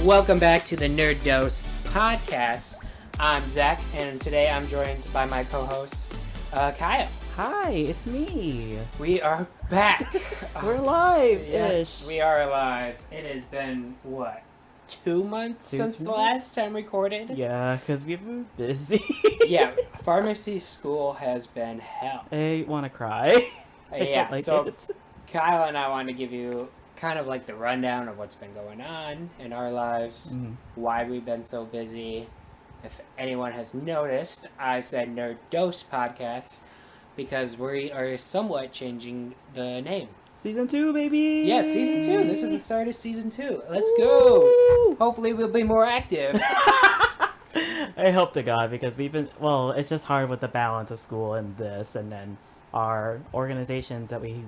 Welcome back to the Nerd Dose podcast. I'm Zach, and today I'm joined by my co-host, Kyle. Hi, it's me. We are back. We're live-ish. Yes, we are alive. It has been, 2 months since the last time recorded? Yeah, because we've been busy. Yeah, pharmacy school has been hell. I want to cry. Yeah, like so it. Kyle and I want to give you kind of like the rundown of what's been going on in our lives, why we've been so busy. If anyone has noticed, I said Nerd Dose podcast because we are somewhat changing the name. Season 2, baby! Yes, Season 2. This is the start of Season 2. Let's Woo! Go! Hopefully we'll be more active. I hope to God, because we've been, well, it's just hard with the balance of school and this, and then our organizations that we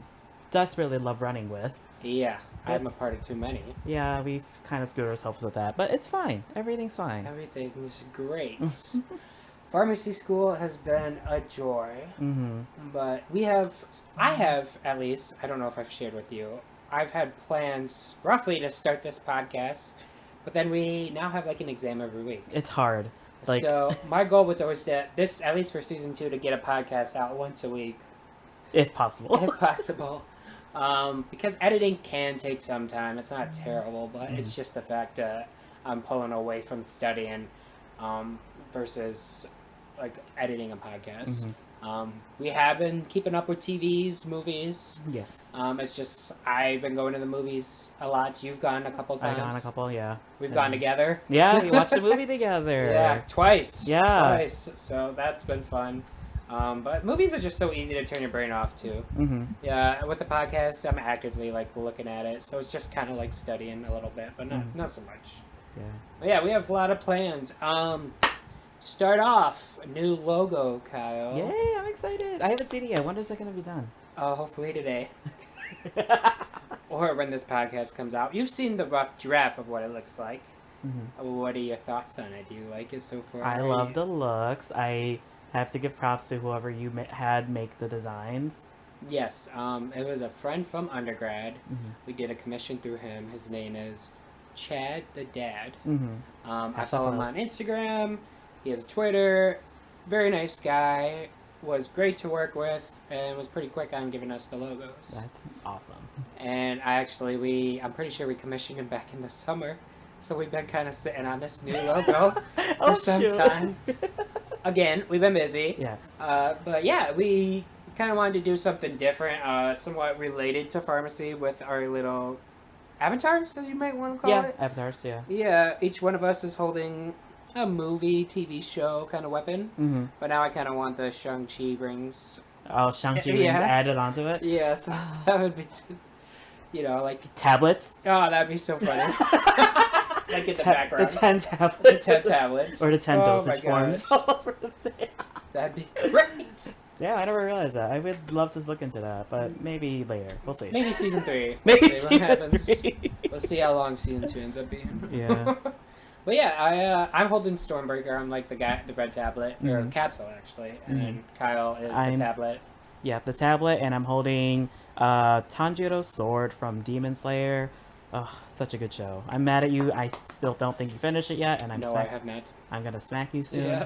desperately love running with. Yeah, I'm a part of too many. Yeah, we've kind of screwed ourselves with that, but it's fine. Everything's fine. Everything's great. Pharmacy school has been a joy, but I have at least, I don't know if I've shared with you, I've had plans roughly to start this podcast, but then we now have like an exam every week. It's hard. So my goal was always at least for Season 2, to get a podcast out once a week. If possible. If possible. Because editing can take some time. It's not terrible, but it's just the fact that I'm pulling away from studying versus like editing a podcast. We have been keeping up with TVs, movies. Yes. It's just I've been going to the movies a lot. You've gone a couple times. I've gone a couple, yeah. We've gone together. Yeah, we watched a movie together. Yeah, twice. Yeah. Twice. So that's been fun. But movies are just so easy to turn your brain off to. Yeah, with the podcast, I'm actively like looking at it, so it's just kind of like studying a little bit, but not so much. Yeah. But yeah, we have a lot of plans. Start off a new logo, Kyle. Yay! I'm excited. I haven't seen it yet. When is that gonna be done? Hopefully today, or when this podcast comes out. You've seen the rough draft of what it looks like. What are your thoughts on it? Do you like it so far? I love the looks. I have to give props to whoever you had make the designs. Yes, it was a friend from undergrad. We did a commission through him. His name is Chad the Dad. I follow him on Instagram. He has a Twitter. Very nice guy. Was great to work with and was pretty quick on giving us the logos. That's awesome. And I'm pretty sure we commissioned him back in the summer. So we've been kind of sitting on this new logo for some time. Again, we've been busy. Yes. But yeah, we kind of wanted to do something different, somewhat related to pharmacy with our little avatars, as you might want to call it. Yeah, avatars, yeah. Yeah, each one of us is holding a movie, TV show kind of weapon. But now I kind of want the Shang-Chi rings. Oh, Shang-Chi rings added onto it? Yeah, so that would be, like... Tablets? Oh, that'd be so funny. Like in the background. The 10 tablets. The 10 tablets. Or the 10 dosage forms all over the thing. That'd be great. Yeah, I never realized that. I would love to look into that, but maybe later. We'll see. Maybe Season 3. Maybe Season 3. We'll see how long Season 2 ends up being. Yeah. But yeah, I'm holding Stormbreaker. I'm like the red tablet, or capsule actually, and Kyle is the tablet. Yeah, the tablet, and I'm holding Tanjiro's sword from Demon Slayer. Oh, such a good show. I'm mad at you. I still don't think you finished it yet, and I have not. I'm gonna smack you soon. Yeah.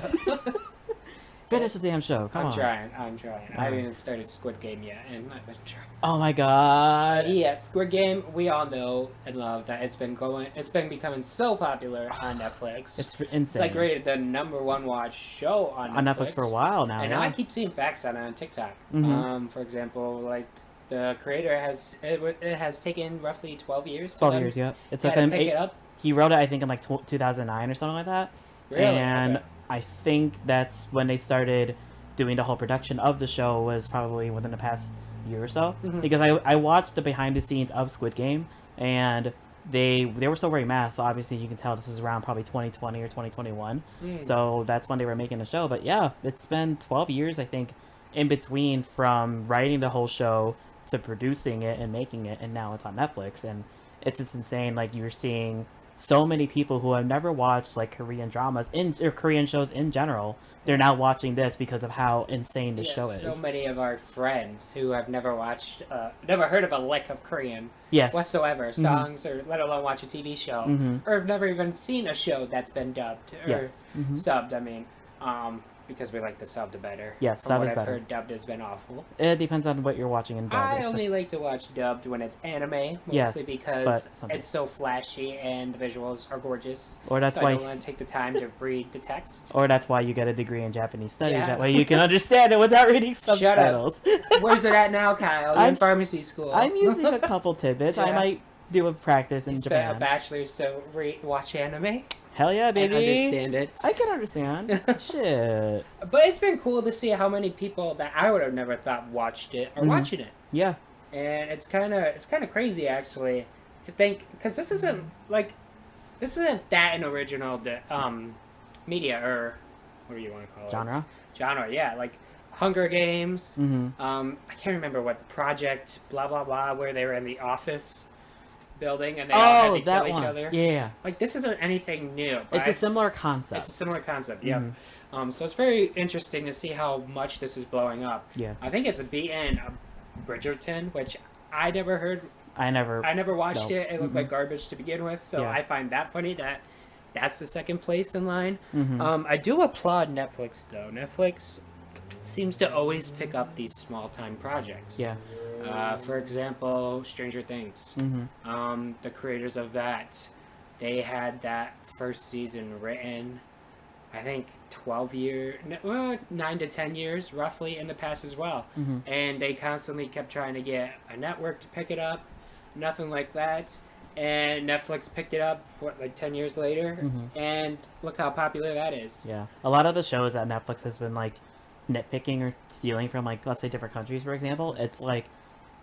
Finish the damn show. Come on. I'm trying. I haven't even started Squid Game yet, and I've been trying. Oh my god. Yeah, Squid Game. We all know and love that it's been becoming so popular on Netflix. It's insane. It's like rated the #1 watch show on Netflix for a while now. And now I keep seeing facts on it on TikTok. For example, like the creator it has taken roughly 12 years. 12 years, yeah. It took him. Pick it up. He wrote it, I think, in like 2009 or something like that. Really? And okay. I think that's when they started doing the whole production of the show, was probably within the past year or so. Because I watched the behind the scenes of Squid Game, and they were still wearing masks, so obviously you can tell this is around probably 2020 or 2021. So that's when they were making the show. But yeah, it's been 12 years, I think, in between from writing the whole show to producing it and making it, and now it's on Netflix. And it's just insane. Like, you're seeing so many people who have never watched like Korean dramas or Korean shows in general, they're now watching this because of how insane the show is. So many of our friends who have never watched, never heard of a lick of Korean whatsoever, songs, or let alone watch a TV show, or have never even seen a show that's been dubbed or subbed. I mean, because we like the subbed better. Yes, sub is better. I've better. heard dubbed has been awful. It depends on what you're watching in dubbed. I only like to watch dubbed when it's anime, mostly because it's so flashy and the visuals are gorgeous. Or that's so why I don't want to take the time to read the text. Or that's why you get a degree in Japanese studies. That way you can understand it without reading subtitles. Shut up. Where's it at now, Kyle? You're in pharmacy school. I'm using a couple tidbits. I might do a practice in Japan. Spent a bachelor's to watch anime. Hell yeah, baby! I understand it. I can understand. Shit. But it's been cool to see how many people that I would have never thought watched it are watching it. Yeah. And it's kind of crazy actually to think, because this isn't that an original media, or what do you want to call it? Genre, yeah, like Hunger Games. I can't remember what the project blah blah blah where they were in the office building and they all had to kill each other. Yeah. Like, this isn't anything new. It's a similar concept. Yeah. So it's very interesting to see how much this is blowing up. Yeah. I think it's beaten Bridgerton, which I never heard. I never watched it. It looked like garbage to begin with, so I find that funny that that's the second place in line. I do applaud Netflix, though. Netflix seems to always pick up these small-time projects. Yeah. For example, Stranger Things. The creators of that, they had that first season written, I think 9 to 10 years roughly in the past as well. And they constantly kept trying to get a network to pick it up. Nothing like that. And Netflix picked it up, 10 years later? And look how popular that is. Yeah. A lot of the shows that Netflix has been, like, nitpicking or stealing from, like, let's say different countries, for example, it's like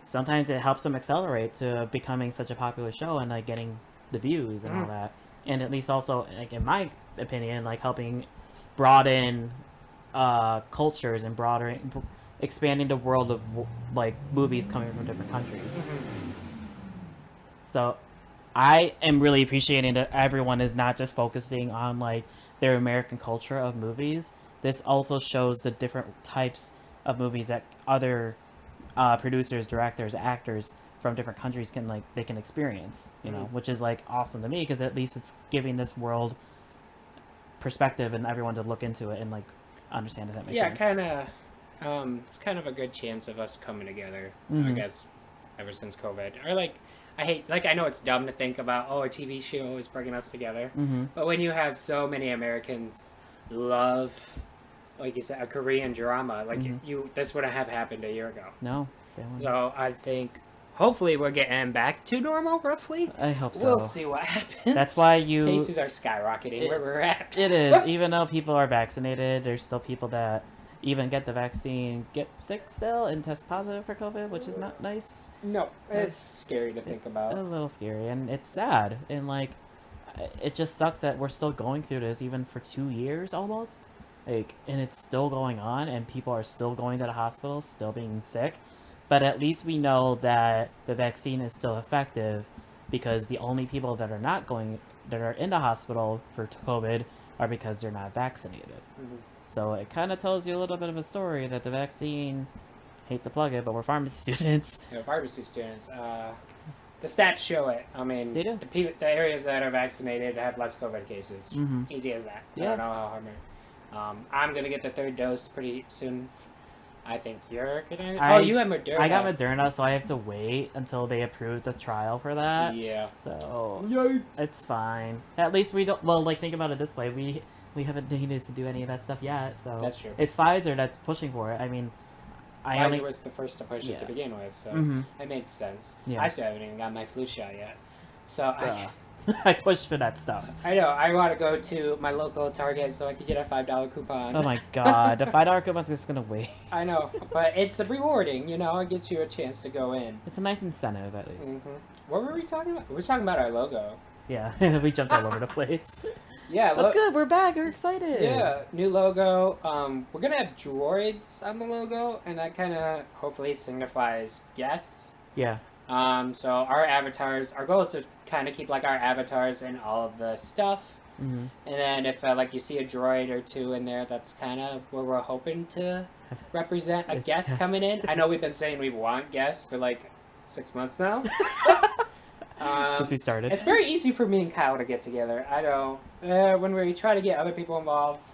sometimes it helps them accelerate to becoming such a popular show and like getting the views and all that, and at least also, like, in my opinion, like helping broaden cultures and expanding the world of like movies coming from different countries. So I am really appreciating that everyone is not just focusing on like their American culture of movies. This also shows the different types of movies that other producers, directors, actors from different countries can experience, you know, which is like awesome to me because at least it's giving this world perspective and everyone to look into it and like understand if that makes sense. Yeah, it's kind of a good chance of us coming together, I guess, ever since COVID. Or I know it's dumb to think about, a TV show is bringing us together, but when you have so many Americans love, like you said, a Korean drama, like this wouldn't have happened a year ago. No. So I think hopefully we're getting back to normal, roughly. I hope so. We'll see what happens. That's why cases are skyrocketing where we're at. It is. Even though people are vaccinated, there's still people that even get the vaccine, get sick still, and test positive for COVID, which is not nice. No, it's scary to think about. A little scary, and it's sad. And, like, it just sucks that we're still going through this even for 2 years almost. Like, and it's still going on, and people are still going to the hospital, still being sick. But at least we know that the vaccine is still effective because the only people that are in the hospital for COVID are because they're not vaccinated. So it kind of tells you a little bit of a story that the vaccine, hate to plug it, but we're pharmacy students. Yeah, pharmacy students. The stats show it. I mean, they do. The areas that are vaccinated have less COVID cases. Easy as that. Yeah. I don't know how hard. I'm gonna get the third dose pretty soon. I think you're gonna. You have Moderna. I got Moderna, so I have to wait until they approve the trial for that. Yeah. So yikes. It's fine. At least we don't. Well, like, think about it this way: we haven't needed to do any of that stuff yet. So that's true. It's Pfizer that's pushing for it. I mean, Pfizer was the first to push it to begin with, so it makes sense. Yeah. I still haven't even got my flu shot yet, so I pushed for that stuff. I know. I want to go to my local Target so I can get a $5 coupon. Oh my god, the $5 coupon's just gonna wait. I know, but it's rewarding. You know, it gets you a chance to go in. It's a nice incentive, at least. What were we talking about? We're talking about our logo. Yeah, we jumped all over the place. Yeah, that's good. We're back. We're excited. Yeah, new logo. We're gonna have droids on the logo, and that kind of hopefully signifies guests. Yeah. So our avatars, our goal is to kind of keep like our avatars and all of the stuff. Mm-hmm. And then if like you see a droid or two in there, that's kind of where we're hoping to represent a guest coming in. I know we've been saying we want guests for like 6 months now. Since we started. It's very easy for me and Kyle to get together. I know. When we try to get other people involved,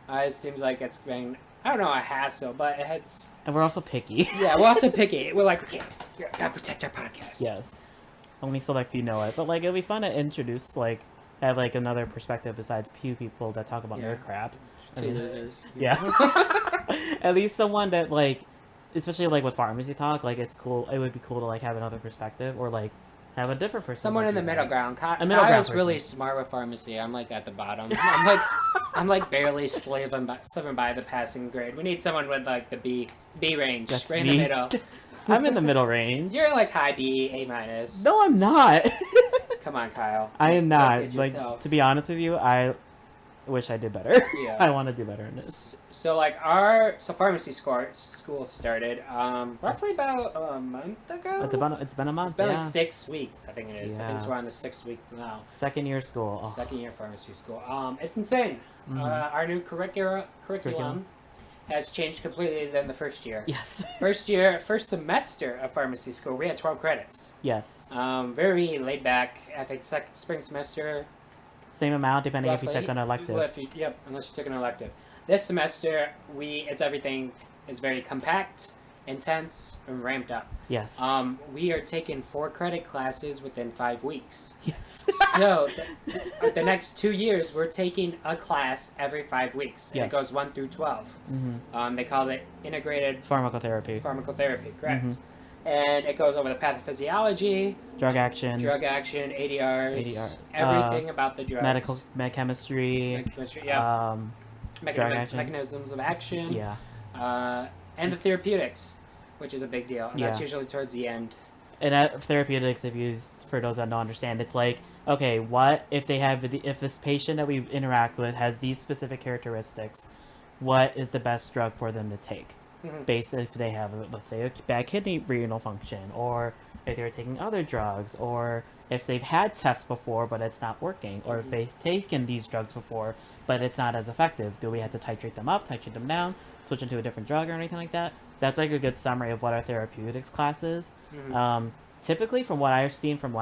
it seems like it's been, I don't know, a hassle, but it's... And we're also picky. Yeah, we're also picky. We're like, okay, gotta protect our podcast. Yes. Only select few know it. But, like, it'd be fun to introduce, like, have, like, another perspective besides few people that talk about nerd crap. Two losers. Yeah. At least someone that, like, especially, like, with pharmacy talk, like, it's cool. It would be cool to, like, have another perspective or, like, have a different person. Someone in the middle ground. Kyle's really smart with pharmacy. I'm, like, at the bottom. I'm like barely slipping by the passing grade. We need someone with, like, the B range. That's right me. in the middle. I'm in the middle range. You're, like, high B, A minus. No, I'm not. Come on, Kyle. I am not. Like, to be honest with you, I wish I did better. Yeah. I want to do better in this. So, like, pharmacy school started roughly about a month ago? It's been a month, It's been like 6 weeks, I think it is. I think Yeah. we're on the 6th week now. Second year school. Oh. Second year pharmacy school. It's insane. Mhm. Our new curriculum has changed completely than the first year. Yes. First semester of pharmacy school, we had 12 credits. Yes. Very laid back. I think spring semester. Same amount depending if you roughly. took an elective. Unless you took an elective. This semester, everything is very compact, intense, and ramped up. Yes. We are taking 4 credit classes within 5 weeks. Yes. So, the next 2 years, we're taking a class every 5 weeks. And Yes. it goes 1 through 12. Mm-hmm. They call it integrated Pharmacotherapy. correct. Mm-hmm. And it goes over the pathophysiology, Drug action. ADRs, everything about the drugs. Chemistry. Chemistry, mechanisms of action. Yeah. And the therapeutics, which is a big deal. And that's Yeah. usually towards the end. And therapeutics, for those that don't understand, it's like, okay, what if if this patient that we interact with has these specific characteristics, what is the best drug for them to take? Based if they have, let's say, a bad kidney renal function, or if they're taking other drugs, or if they've had tests before but it's not working, or if they've taken these drugs before but it's not as effective, do we have to titrate them up, titrate them down, switch into a different drug or anything like that? That's like a good summary of what our therapeutics class is. Typically, from what I've seen from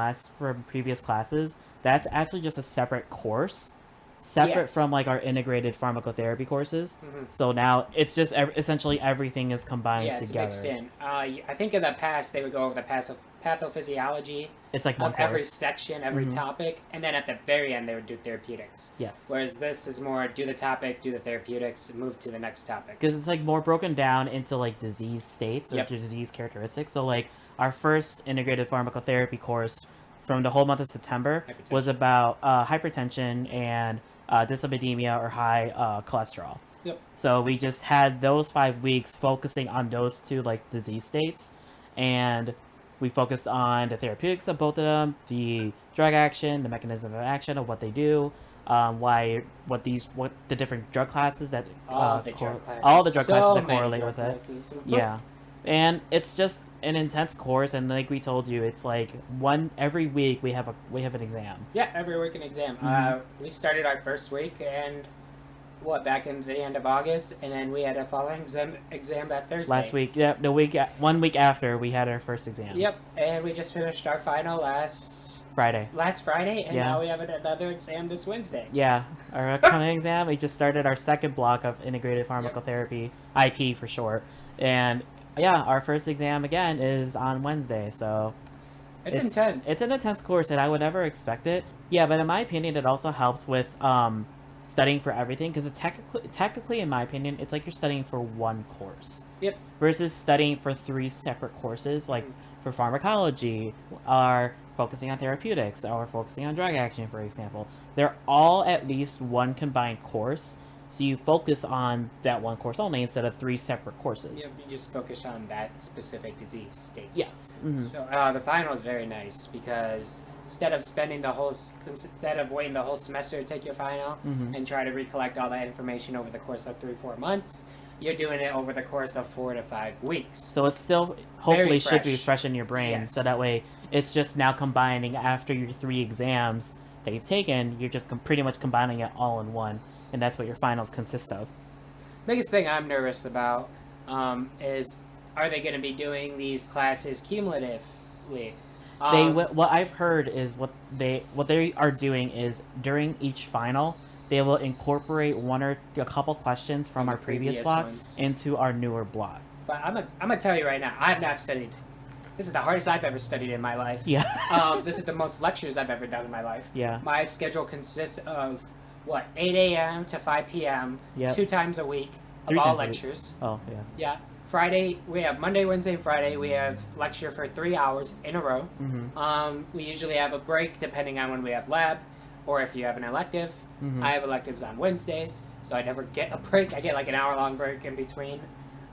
previous classes, that's actually just a separate course. Separate from like our integrated pharmacotherapy courses. So now it's just essentially everything is combined together. It's mixed in. I think in the past they would go over the pathophysiology. It's like one of course. Every section, every topic, and then at the very end they would do therapeutics. Yes. Whereas this is more do the topic, do the therapeutics, and move to the next topic. Because it's like more broken down into like disease states or disease characteristics. So like our first integrated pharmacotherapy course from the whole month of September was about hypertension and dyslipidemia or high cholesterol. Yep. So we just had those 5 weeks focusing on those two like disease states, and we focused on the therapeutics of both of them, the drug action, the mechanism of action of what they do, what the different drug classes that all the drug classes that correlate with it. Classes. Yeah. And it's just an intense course, and like we told you, it's like every week we have an exam. Yeah, every week an exam. We started our first week, and back in the end of August, and then we had a following exam that Thursday. Last week, 1 week after we had our first exam. Yep, and we just finished our final last Friday, and now we have another exam this Wednesday. Yeah, our upcoming exam. We just started our second block of integrated pharmacotherapy, IP for short, and yeah, our first exam again is on Wednesday, so it's intense. It's an intense course, and I would never expect it. Yeah, but in my opinion, it also helps with studying for everything, because technically, in my opinion, it's like you're studying for one course. Yep. Versus studying for 3 separate courses, like for pharmacology, or focusing on therapeutics, or focusing on drug action, for example. They're all at least one combined course. So you focus on that one course only instead of 3 separate courses. Yeah, you just focus on that specific disease state. Yes. So the final is very nice because instead of waiting the whole semester to take your final and try to recollect all that information over the course of 3-4 months, you're doing it over the course of 4 to 5 weeks. So it's still hopefully should be fresh. fresh in your brain. Yes. So that way it's just now combining after your 3 exams that you've taken. You're just pretty much combining it all in one, and that's what your finals consist of. Biggest thing I'm nervous about is, are they going to be doing these classes cumulatively? What I've heard is what they are doing is during each final they will incorporate one or a couple questions from our previous block into our newer block. But I'm gonna tell you right now, I have not studied. This is the hardest I've ever studied in my life. Yeah. This is the most lectures I've ever done in my life. Yeah. My schedule consists of 8 a.m. to 5 p.m. Yep. 2 times a week of 3 all times lectures. Oh yeah. Yeah. Friday we have Monday, Wednesday, and Friday we have lecture for 3 hours in a row. Mm-hmm. We usually have a break depending on when we have lab, or if you have an elective. Mm-hmm. I have electives on Wednesdays, so I never get a break. I get like an hour-long break in between.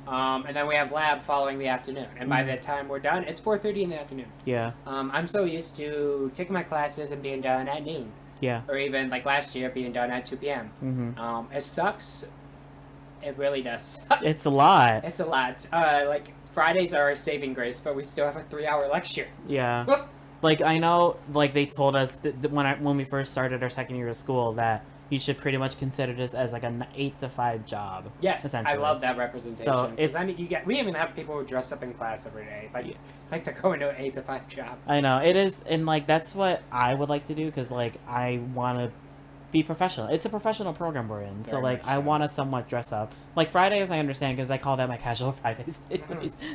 And then we have lab following the afternoon. And by the time we're done, it's 4:30 in the afternoon. Yeah. I'm so used to taking my classes and being done at noon. Yeah. Or even like last year, being done at 2 p.m. Mm-hmm. It sucks. It really does. It's a lot. It's a lot. Like Fridays are our saving grace, but we still have a 3-hour lecture. Yeah. Like I know, like they told us that when we first started our second year of school that you should pretty much consider this as like an 8 to 5 job. Yes, I love that representation. So it's, we even have people who dress up in class every day. It's like to go into an 8 to 5 job. I know it is, and like that's what I would like to do because like I want to be professional. It's a professional program we're in, so like I want to somewhat dress up. Like Fridays, I understand because I call that my casual Fridays,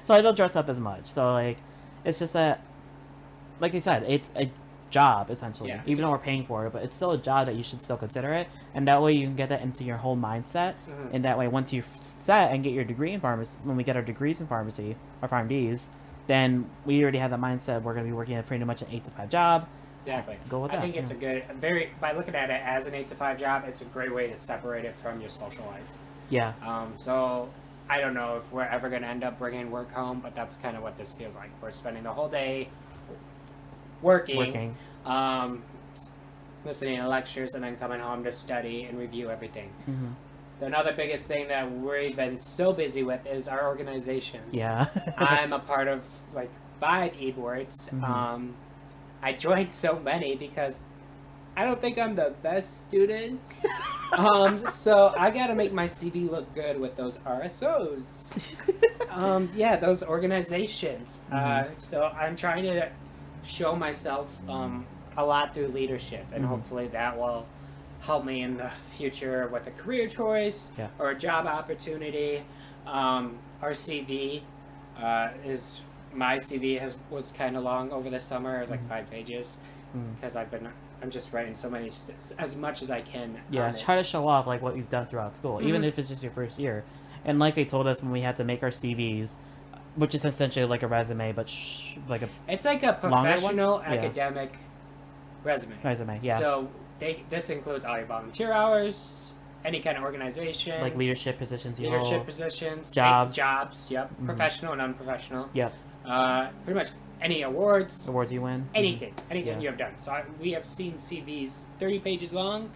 so I don't dress up as much. So like, it's just that, like I said, it's a job essentially. Yeah, even though we're paying for it, but it's still a job that you should still consider it, and that way you can get that into your whole mindset. And that way, once you set and get your degree in pharmacy, when we get our degrees in pharmacy, our PharmDs, then we already have the mindset we're going to be working at pretty much an 8 to 5 job. Exactly. Go with that. I think it's a good, by looking at it as an 8 to 5 job, it's a great way to separate it from your social life. Yeah. So I don't know if we're ever going to end up bringing work home, but that's kind of what this feels like. We're spending the whole day working. Listening to lectures, and then coming home to study and review everything. Another biggest thing that we've been so busy with is our organizations. Yeah. I'm a part of like 5 e-boards. I joined so many because I don't think I'm the best student. So I gotta make my CV look good with those RSOs. Yeah, those organizations. So I'm trying to show myself a lot through leadership, and hopefully that will help me in the future with a career choice or a job opportunity. Our CV is... My CV was kind of long over the summer. It was like 5 pages because I'm just writing so many, as much as I can. Yeah, try to show off like what you've done throughout school, even if it's just your first year. And like they told us when we had to make our CVs, which is essentially like a resume, but it's like a professional academic resume. Yeah. So this includes all your volunteer hours, any kind of organization, like leadership positions, positions, jobs. Yep, professional and unprofessional. Yep. Pretty much any awards you win, anything you have done. So we have seen CVs 30 pages long.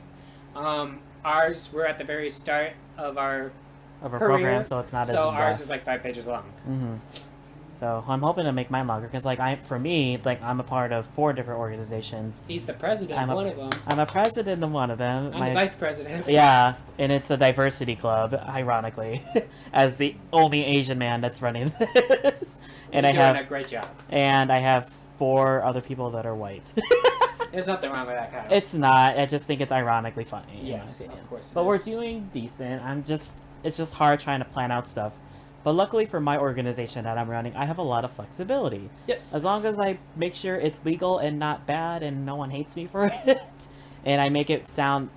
Ours, we're at the very start of our career, program, so it's not as so ours in-depth. is like 5 pages long. So I'm hoping to make mine longer because, like, I'm a part of 4 different organizations. He's the president of one of them. I'm a president of one of them. I'm the vice president. Yeah, and it's a diversity club, ironically, as the only Asian man that's running this. And You're doing a great job. And I have 4 other people that are white. There's nothing wrong with that kind of. It's not. I just think it's ironically funny. Yes, of course. But we're doing decent. It's just hard trying to plan out stuff. But luckily for my organization that I'm running, I have a lot of flexibility. Yes. As long as I make sure it's legal and not bad and no one hates me for it, and I make it sound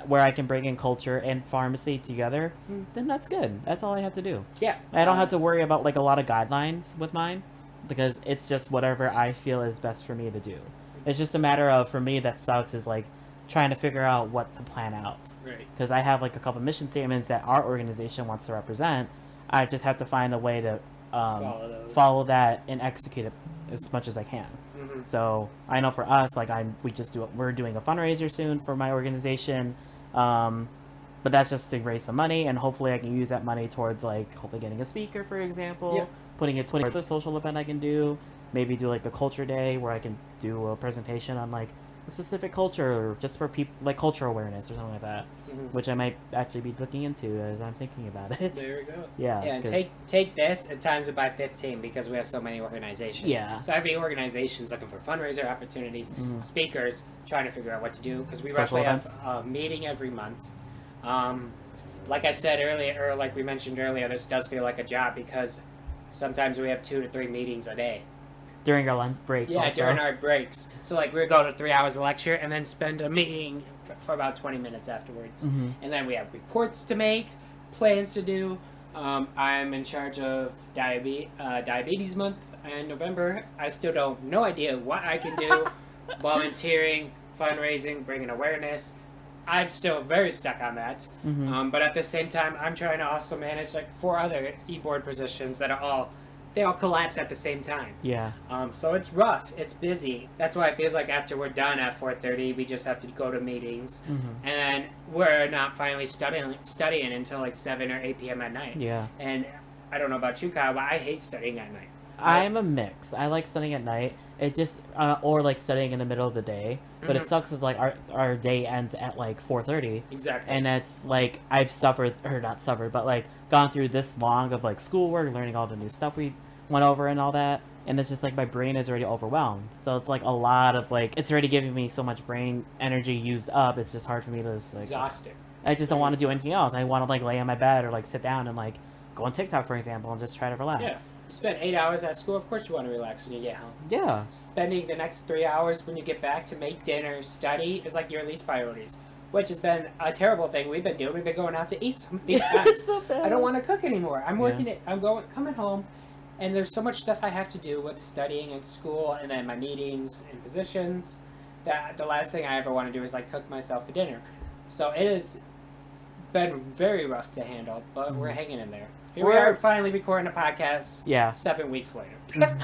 where I can bring in culture and pharmacy together, then that's good. That's all I have to do. Yeah. I don't have to worry about like a lot of guidelines with mine because it's just whatever I feel is best for me to do. It's just a matter of, for me, that sucks is like trying to figure out what to plan out. Right. Because I have like a couple mission statements that our organization wants to represent. I just have to find a way to follow that and execute it as much as I can. So I know for us, like we're doing a fundraiser soon for my organization. But that's just to raise some money, and hopefully I can use that money towards, like, hopefully getting a speaker, for example, putting it towards a social event I can do, maybe do, like, the culture day where I can do a presentation on, like, a specific culture, or just for people, like, cultural awareness or something like that, which I might actually be looking into as I'm thinking about it. There we go. Yeah. Yeah, and take this and times it by 15 because we have so many organizations. Yeah. So every organization is looking for fundraiser opportunities, speakers, trying to figure out what to do, because we Social roughly events. have a meeting every month. Like I said earlier, or like we mentioned earlier, this does feel like a job because sometimes we have 2 to 3 meetings a day. During our lunch breaks. Yeah, also. during our breaks. So like we're going to 3 hours of lecture and then spend a meeting for about 20 minutes afterwards. And then we have reports to make, plans to do. I'm in charge of Diabetes Month in November. I still don't no idea what I can do. Volunteering, fundraising, bringing awareness. I'm still very stuck on that. But at the same time, I'm trying to also manage like 4 other e-board positions that are they all collapse at the same time. Yeah. So it's rough. It's busy. That's why it feels like after we're done at 4:30, we just have to go to meetings, and then we're not finally studying until like 7 or 8 p.m. at night. Yeah. And I don't know about you, Kyle, but I hate studying at night. I'm a mix. I like studying at night. It just or like studying in the middle of the day. But it sucks is like our day ends at like 4:30. Exactly. And it's like I've suffered, or not suffered, but like gone through this long of like schoolwork, learning all the new stuff we went over and all that. And it's just like my brain is already overwhelmed. So it's like a lot of like it's already giving me so much brain energy used up. It's just hard for me to just, like exhausting. I just don't want to do anything else. I want to like lay on my bed or like sit down and like go on TikTok, for example, and just try to relax. Yeah. You spend 8 hours at school, of course you want to relax when you get home. Yeah. Spending the next 3 hours when you get back to make dinner, study, is like your least priorities. Which has been a terrible thing we've been doing. We've been going out to eat some of these times. It's so bad. I don't want to cook anymore. I'm working it. I'm coming home, and there's so much stuff I have to do with studying and school, and then my meetings and positions, that the last thing I ever want to do is like cook myself a dinner. So it has been very rough to handle, but we're hanging in there. Here we are finally recording a podcast. Yeah. 7 weeks later.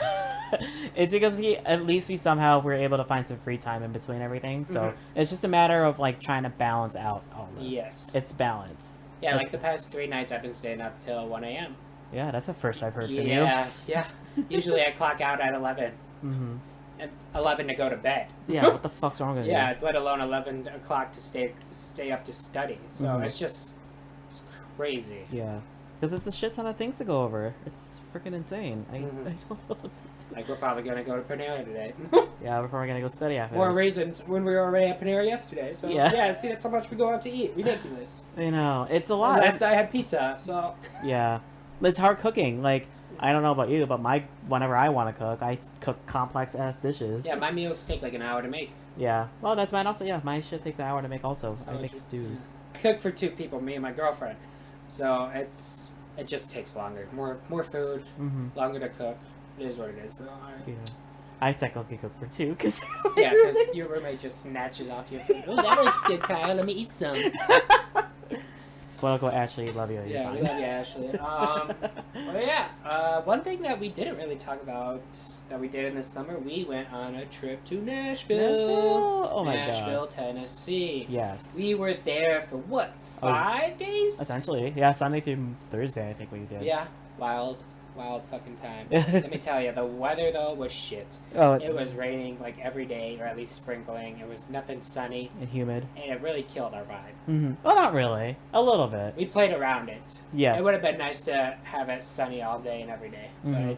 It's because we somehow were able to find some free time in between everything. So it's just a matter of like trying to balance out all this. Yes. It's balance. Yeah, like the past 3 nights I've been staying up till 1 a.m. Yeah, that's the first I've heard from you. Yeah. Usually I clock out at 11. At 11 to go to bed. Yeah, what the fuck's wrong with you? Yeah, let alone 11 o'clock to stay up to study. So it's crazy. Yeah. Because it's a shit ton of things to go over. It's freaking insane. I don't know what to do. Like, we're probably going to go to Panera today. Yeah, we're probably going to go study after More this. reasons when we were already at Panera yesterday. So, yeah, see, that's how much we go out to eat. Ridiculous. I know. It's a lot. Last night I had pizza, so... Yeah. It's hard cooking. Like, I don't know about you, but whenever I want to cook, I cook complex-ass dishes. Yeah, my meals take like an hour to make. Yeah. Well, that's mine also. Yeah, my shit takes an hour to make also. So I make stews. I cook for 2 people, me and my girlfriend. So, it just takes longer. More food, longer to cook. It is what it is. So, Yeah. I technically cook for 2, because... Yeah, because your roommate just snatches off your food. Oh, that looks good, Kyle. Let me eat some. Well, go Ashley. Love you. Yeah, we love you, Ashley. Well, yeah. One thing that we didn't really talk about that we did in the summer, we went on a trip to Nashville. Oh my Nashville, god. Tennessee. Yes. We were there for what, 5 days? Essentially. Yeah, Sunday through Thursday, I think we did. Yeah, wild fucking time. Let me tell you, the weather though was shit. Oh, It was raining like every day, or at least sprinkling. It was nothing sunny, and humid. and it really killed our vibe. Well, not really. A little bit. We played around it. Yes. It would have been nice to have it sunny all day and every day, but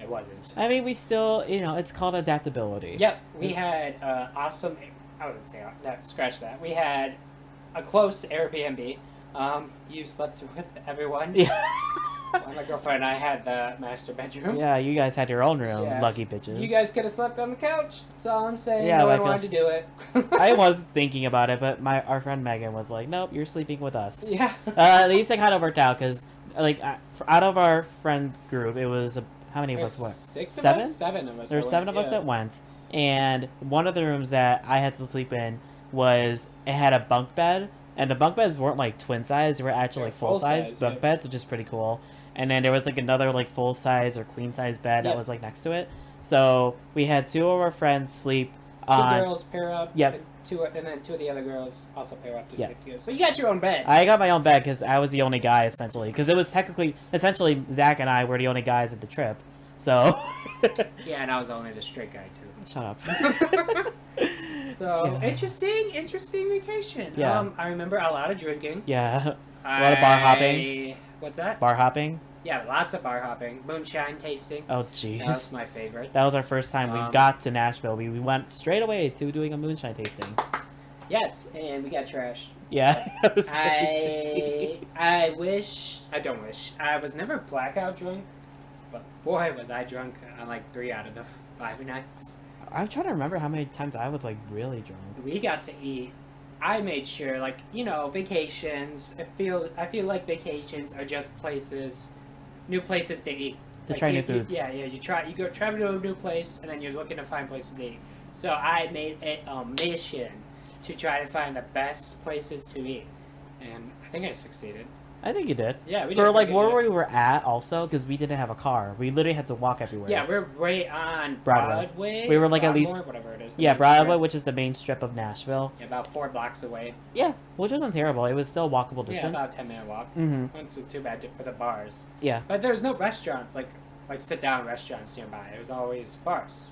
it wasn't. I mean, we still, it's called adaptability. Yep, we had awesome. I wouldn't say scratch that. We had a close Airbnb. You slept with everyone. Yeah. My girlfriend and I had the master bedroom. Yeah, you guys had your own room, Yeah. lucky bitches. You guys could have slept on the couch. That's all I'm saying. Yeah, no but one I wanted to do it. I was thinking about it, but our friend Megan was like, "Nope, you're sleeping with us." Yeah. At least it kind of worked out because, like, out of our friend group, it was how many of us went? 6 of 7? us? 7 of us. There were 7 of us yeah. that went, and one of the rooms that I had to sleep in it had a bunk bed, and the bunk beds weren't like twin size; they were actually like full size bunk beds, which is pretty cool. And then there was like another like full size or queen size bed that was like next to it. So we had 2 of our friends sleep 2 on. girls pair up. Yep. and then two of the other girls also pair up to sleep Yes. together. So you got your own bed. I got my own bed because I was the only guy, essentially. Because it was essentially, Zach and I were the only guys at the trip. So... Yeah, and I was only the straight guy, too. Shut up. So, interesting vacation. Yeah. I remember a lot of drinking. Yeah. A lot of bar hopping. What's that? Bar hopping? Yeah, lots of bar hopping. Moonshine tasting. Oh, That was jeez. my favorite. That was our first time we got to Nashville. We went straight away to doing a moonshine tasting. Yes, and we got trashed. Yeah. It was very tipsy. I was never blackout drunk, but boy was I drunk on like 3 out of the 5 nights. I'm trying to remember how many times I was like really drunk. We got to eat. I made sure, like, vacations. I feel like vacations are just new places to eat. To Like, try new foods. You go travel to a new place, and then you're looking to find places to eat. So I made it a mission to try to find the best places to eat, and I think I succeeded. I think you did. Yeah, we did. For like where we were at, also because we didn't have a car, we literally had to walk everywhere. Yeah, we're right on Broadway. We were like at least whatever it is. Yeah, Broadway, which is the main strip of Nashville. Yeah, about 4 blocks away. Yeah, which wasn't terrible. It was still walkable distance. Yeah, about a 10-minute walk. Mm-hmm. Wasn't too bad for the bars. Yeah. But there's no restaurants like sit-down restaurants nearby. It was always bars.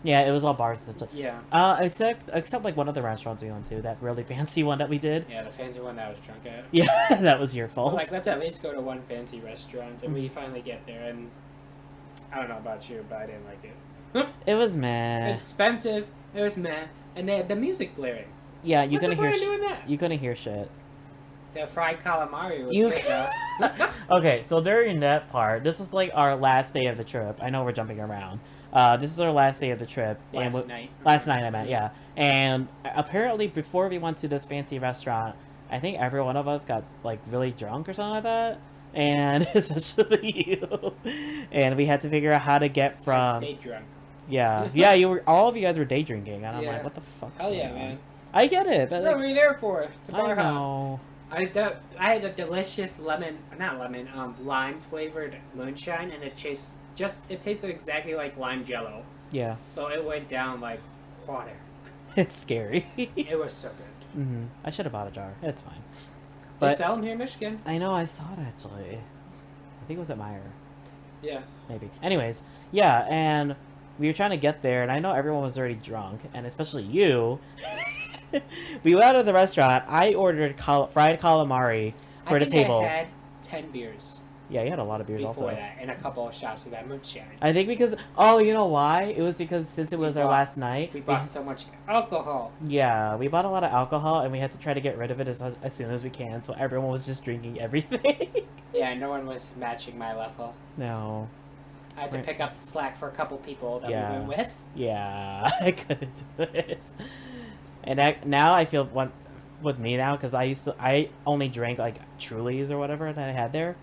Yeah, it was all bars. Yeah. Except like one of the restaurants we went to, that really fancy one that we did. Yeah, the fancy one that I was drunk at. Yeah, that was your fault. Like, let's at least go to one fancy restaurant, and we finally get there, and I don't know about you, but I didn't like it. It was It meh. was expensive. It was meh, and they had the music blaring. Yeah, you What's the couldn't hear. point of doing that? You couldn't hear shit. The fried calamari was You good, though. Okay, so during that part, this was like our last day of the trip. I know we're jumping around. This is our last day of the trip. Last night. Last night, I meant, yeah. And apparently, before we went to this fancy restaurant, I think every one of us got like really drunk or something like that. And especially you. And we had to figure out how to get I from. stayed drunk. Yeah, all of you guys were day drinking, and I'm like, what the fuck? Hell yeah, man. I get it, but That's like, what we're there for. To bar I hop. know. I had a delicious lime flavored moonshine, and it tasted exactly like lime jello. Yeah. So it went down like water. It's scary. It was so good. Mm-hmm. I should have bought a jar. It's fine. They But sell them here in Michigan. I know I saw it actually. I think it was at Meyer. Yeah. Maybe. Anyways, yeah, and we were trying to get there, and I know everyone was already drunk, and especially you. We went out of the restaurant. I ordered fried calamari for the table. I had 10 beers Yeah, you had a lot of beers before also. that, and a couple of shots of that moonshine. I think because you know why? It was because since it was our last night. We bought so much alcohol. Yeah, we bought a lot of alcohol, and we had to try to get rid of it as soon as we can. So everyone was just drinking everything. Yeah, no one was matching my level. No. I had to pick up the slack for a couple people that Yeah. we were with. Yeah, I couldn't do it. And now I feel with me now because I only drank like Trulies or whatever that I had there,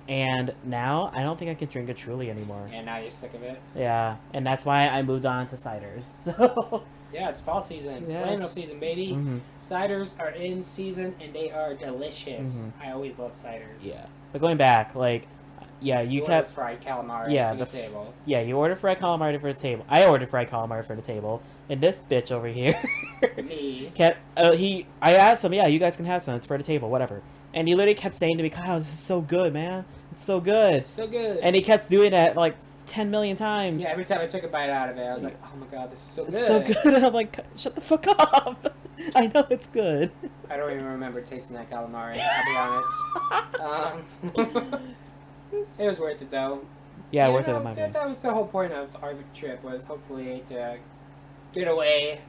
and now I don't think I can drink a Truly anymore. And now you're sick of it. Yeah, and that's why I moved on to ciders. So Yeah, it's fall season. Yes. Flannel season, baby. Mhm. Ciders are in season, and they are delicious. Mhm. I always love ciders. yeah, but going back, like, yeah, you order kept fried calamari Yeah, for the the table. yeah, you ordered fried calamari for the table. I ordered fried calamari for the table, and this bitch over here Me. kept I asked him, yeah, you guys can have some. It's for the table, whatever. And he literally kept saying to me, Kyle, this is so good, man. It's so good. So good. And he kept doing that like 10 million times. Yeah, every time I took a bite out of it, I was like, oh my god, this is so good. It's so good. And I'm like, shut the fuck up. I know it's good. I don't even remember tasting that calamari, I'll be honest. It was worth it, though. Yeah, You worth it know, in my opinion. that was the whole point of our trip, was hopefully to get away.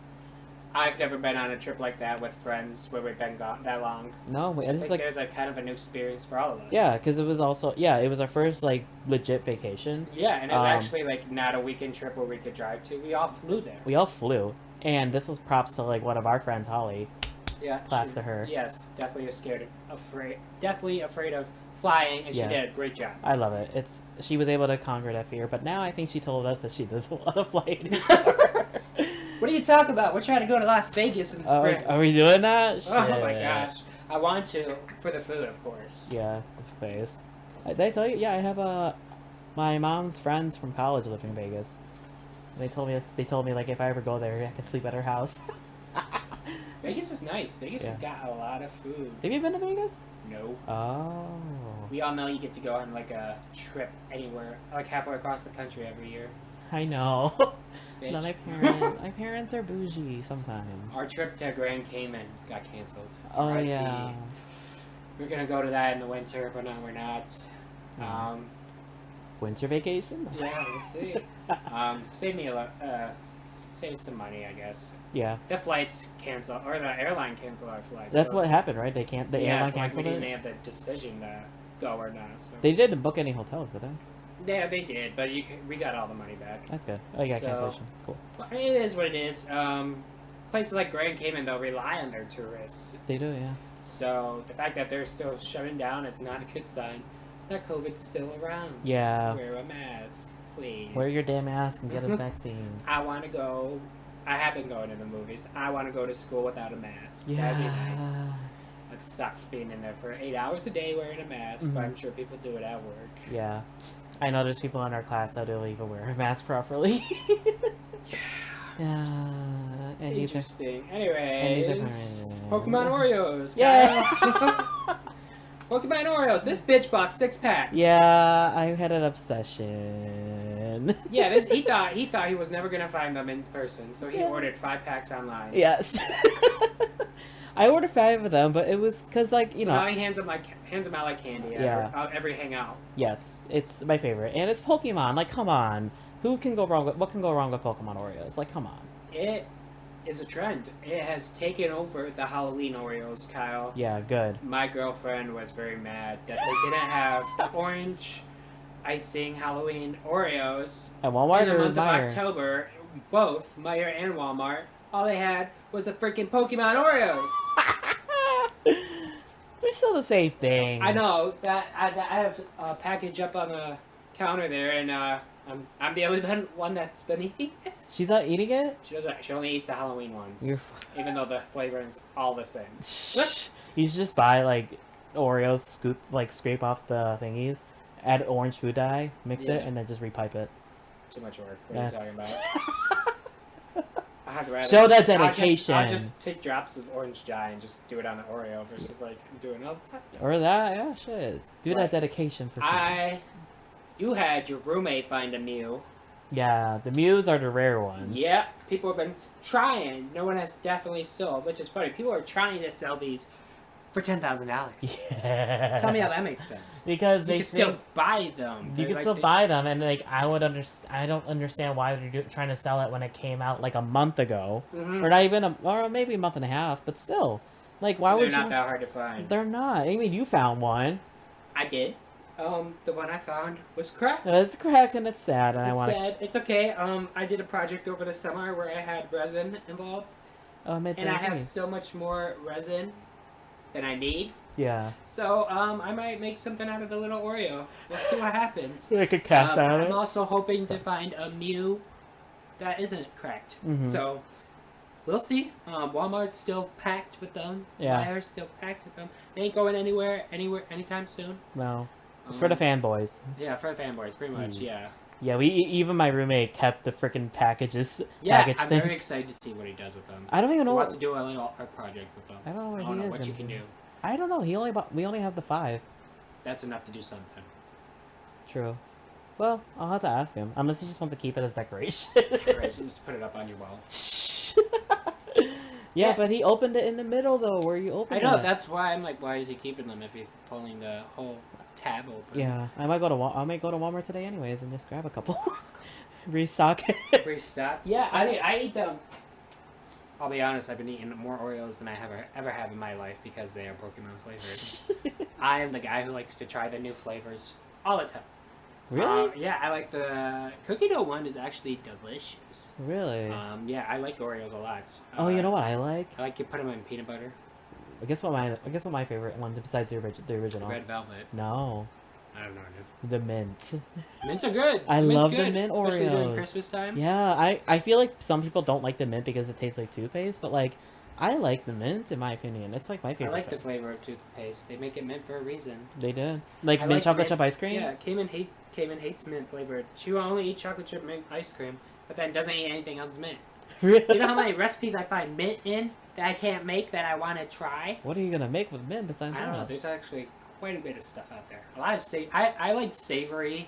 I've never been on a trip like that with friends where we've been gone that long. No, I it's think like, there's a kind of a new experience for all of us. yeah, because it was also, it was our first like legit vacation. Yeah, and it was Um, actually like not a weekend trip where we could drive to. We all flew there. We all flew, and this was props to like one of our friends, Holly. Yeah, Claps to her. Yes, definitely definitely afraid of flying, and Yeah. she did a great job. I love it. She was able to conquer that fear, but now I think she told us that she doesn't want to fly anymore. What are you talking about? We're trying to go to Las Vegas in the spring. Are we doing that? Oh my Shit. gosh. I want to, for the food, of course. Yeah, the face. Did I tell you? Yeah, I have my mom's friends from college live in Vegas. And they told me like if I ever go there, I could sleep at her house. Vegas is nice. Vegas has got a lot of food. Have you been to Vegas? No. Oh. We all know you get to go on like a trip anywhere, like halfway across the country every year. I know. Bitch. No, my parents are bougie sometimes. Our trip to Grand Cayman got canceled. Oh R.I.P. yeah. We're gonna go to that in the winter, but no, we're not. Winter vacation? Yeah, we'll see. Save me a lot. Save some money, I guess. Yeah. The flights cancel, or the airline canceled our flight. That's so, what happened, right? The airline it's like we canceled didn't it. have the decision to go or not. So. They didn't book any hotels, did they? Yeah, they did, but we got all the money back. That's good. Oh, you got So- cancellation. Cool. Well, it is what it is. Places like Grand Cayman, they'll rely on their tourists. They do, yeah. So the fact that they're still shutting down is not a good sign that COVID's still around. Yeah. Wear a mask, please. Wear your damn mask and get a vaccine. I want to go. I have been going to the movies. I want to go to school without a mask. Yeah. That'd be nice. It sucks being in there for 8 hours a day wearing a mask, but I'm sure people do it at work. Yeah. I know there's people in our class that don't even wear a mask properly. Yeah. And these are Interesting. Anyways, parents. Pokemon Oreos. Yeah. Kyle. Pokemon Oreos. This bitch bought 6 packs. Yeah, I had an obsession. Yeah, he thought he was never gonna find them in person, so he ordered 5 packs online. Yes. I ordered 5 of them, but it was because, like, you So know. now he hands them out like candy at Yeah. every hangout. Yes, it's my favorite, and it's Pokemon. Like, come on, what can go wrong with Pokemon Oreos? Like, come on. It is a trend. It has taken over the Halloween Oreos, Kyle. Yeah, good. My girlfriend was very mad that they didn't have the orange icing Halloween Oreos At Walmart in the or month Meijer? of October. Both Meijer and Walmart. All they had was the freaking Pokemon Oreos. They're still the same thing. I know that I have a package up on the counter there, and I'm the only one that's been eating it. She's not eating it. She only eats the Halloween ones, You're. even though the flavor is all the same. You should just buy like Oreos, scrape off the thingies, add orange food dye, mix it, Yeah. and then just repipe it. Too much work. What are you talking about? I'd rather Show that dedication. I'll just take drops of orange dye and just do it on the Oreo versus like doing all that. Or that, yeah, shit. Do Right. that dedication for people. You had your roommate find a Mew. Yeah, the Mews are the rare ones. Yeah, people have been trying. No one has definitely sold, which is funny. People are trying to sell these for $10,000. Yeah. Tell me how that makes sense. Because You they can still buy them. You They're can like still the- buy them, and like I don't understand why they're trying to sell it when it came out like a month ago, Mhm. or not even or maybe a month and a half, but still, like why They're would you? not that hard to find. They're not. I mean, you found one. I did. The one I found was cracked. It's cracked and it's sad, and I It's want sad. It's okay. I did a project over the summer where I had resin involved, to. and I have so much more resin than I need. Yeah. So I might make something out of the little Oreo. We'll see what happens. Like a cash out of I'm it. also hoping to find a Mew that isn't cracked. Mhm. So we'll see. Walmart's still packed with them. Yeah. Meier's still packed with them. They ain't going anywhere, anytime soon. No, it's for the fanboys. Yeah, for the fanboys, pretty much. Mm. Yeah. Yeah, even my roommate kept the freaking packages. Yeah, package I'm things. very excited to see what he does with them. I don't even He know wants what. to do a little art project with them. I don't know what I don't he know is what you gonna can do. I don't know. We only have the 5. That's enough to do something. True. Well, I'll have to ask him. Unless he just wants to keep it as decoration. Right, so just put it up on your wall. Yeah, Yeah. but he opened it in the middle though, where you opened I know, it. that's why I'm like, why is he keeping them if he's pulling the whole tab open? Yeah, I might go to Walmart today anyways and just grab a couple, restock it. Free stock. Yeah, I eat them. I'll be honest, I've been eating more Oreos than I ever have in my life because they are Pokemon flavored. I am the guy who likes to try the new flavors all the time. Really? Yeah, I like the cookie dough one is actually delicious. Really? Yeah, I like Oreos a lot. Oh, you know what I like? I like to put them in peanut butter. I guess what my favorite one besides the original. Red velvet. No, I don't know, dude. the mint. Mints are good. I Mint's love the good, mint especially during Oreos. Christmas time. Yeah, I feel like some people don't like the mint because it tastes like toothpaste, but like I like the mint in my opinion. It's like my I favorite. like the thing. flavor of toothpaste. They make it mint for a reason. They did like I mint like chocolate mint- chip ice cream. Yeah, Cayman hates mint flavored. She will only eat chocolate chip mint ice cream, but then doesn't eat anything else mint. Really? You know how many recipes I find mint in that I can't make that I want to try? What are you gonna make with mint besides I don't know. that? There's actually quite a bit of stuff out there. A lot of I like savory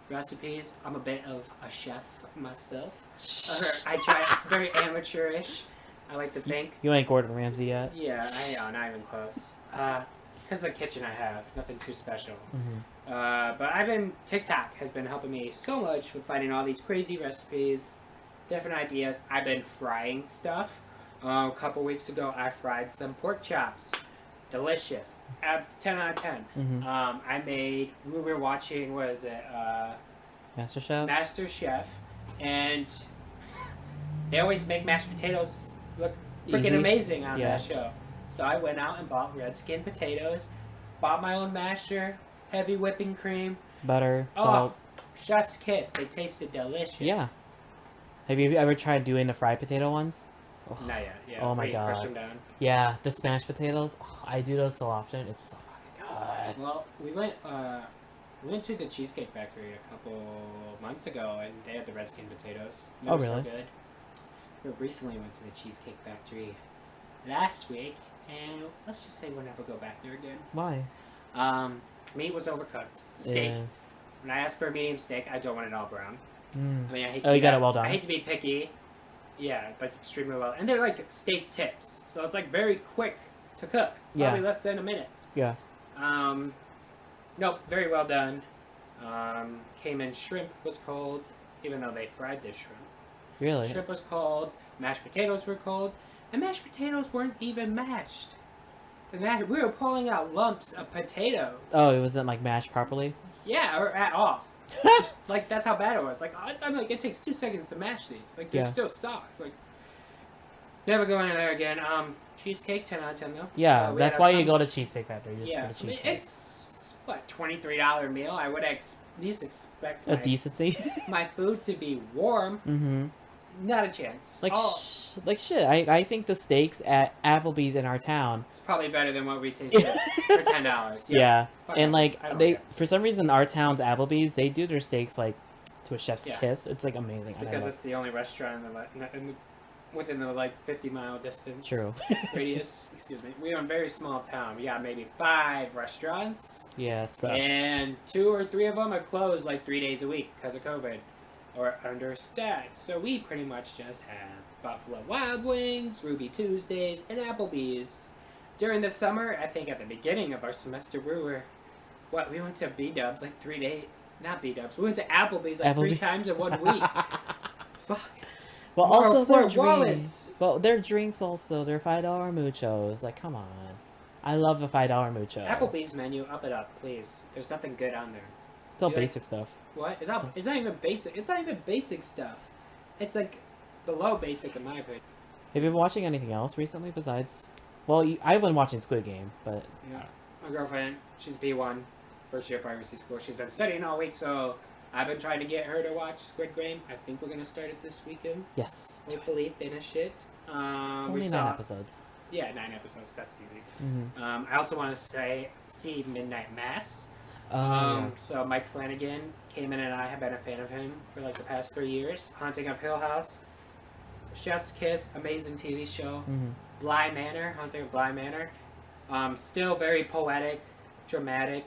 recipes. I'm a bit of a chef myself. I try very amateurish. I like to think. You ain't Gordon Ramsay yet. Yeah, I know, not even close. Because the kitchen I have, nothing too special. But TikTok has been helping me so much with finding all these crazy recipes, different ideas. I've been frying stuff. A couple weeks ago, I fried some pork chops. Delicious. 10 out of 10. We were watching, what is it? Master Chef. And they always make mashed potatoes look freaking amazing on that show. So I went out and bought red skin potatoes, bought my own masher, heavy whipping cream, butter, salt. Chef's kiss. They tasted delicious. Yeah. Have you ever tried doing the fried potato ones? Oh. Not yet. Yeah. Oh my god. Crush them down. Yeah, the smashed potatoes. Oh, I do those so often. It's so fucking good. Well, we went to the Cheesecake Factory a couple months ago, and they had the red skin potatoes. They were really? So good. We recently went to the Cheesecake Factory last week, and let's just say we'll never go back there again. Why? Meat was overcooked. Steak. Yeah. When I ask for a medium steak, I don't want it all brown. I mean, I hate to you got it well done. I hate to be picky. Yeah, like extremely well. And they're like steak tips, so it's like very quick to cook. Probably less than a minute. Yeah. Nope, very well done. Cayman shrimp was cold, even though they fried this shrimp. Really? Shrimp was cold. Mashed potatoes were cold, and mashed potatoes weren't even mashed. We were pulling out lumps of potatoes. Oh, it wasn't like mashed properly? Yeah, or at all. Like, that's how bad it was. Like, I'm like, it takes 2 seconds to mash these. Like, they're still soft. Like, never going in there again. Cheesecake, 10 out of 10 though. Yeah, that's why you go to Cheesecake Factory. Just go to Cheesecake. It's, what, $23 meal? I would at least expect a decency. my food to be warm. Not a chance. Like shit. I think the steaks at Applebee's in our town. It's probably better than what we tasted for $10. Yeah. And like for some reason our town's Applebee's, they do their steaks like to a chef's kiss. It's like amazing. It's because it's the only restaurant within the like 50-mile distance. True. Radius. Excuse me. We're in a very small town. We got maybe 5 restaurants. Yeah, it sucks. And 2 or 3 of them are closed like 3 days a week because of COVID. Or understaffed. So we pretty much just have Buffalo Wild Wings, Ruby Tuesdays, and Applebee's. During the summer, I think at the beginning of our semester, we went to B-Dubs like 3 days. Not B-Dubs. We went to Applebee's like 3 times in 1 week. Fuck. Well, also their drinks. Well, their drinks also. They're $5 muchos. Like, come on. I love a $5 mucho. Applebee's menu, up it up, please. There's nothing good on there. It's all basic stuff. What? It's not even basic. It's not even basic stuff. It's like below basic in my opinion. Have you been watching anything else recently besides? Well, I've been watching Squid Game, but yeah, my girlfriend, she's B1, first year pharmacy school. She's been studying all week, so I've been trying to get her to watch Squid Game. I think we're gonna start it this weekend. Yes. Hopefully finish it. It's only 9 episodes. Yeah, 9 episodes. That's easy. I also want to see Midnight Mass. So Mike Flanagan came in, and I have been a fan of him for like the past 3 years. Haunting of Hill House, Chef's Kiss, amazing TV show. Bly Manor, Haunting of Bly Manor, still very poetic, dramatic,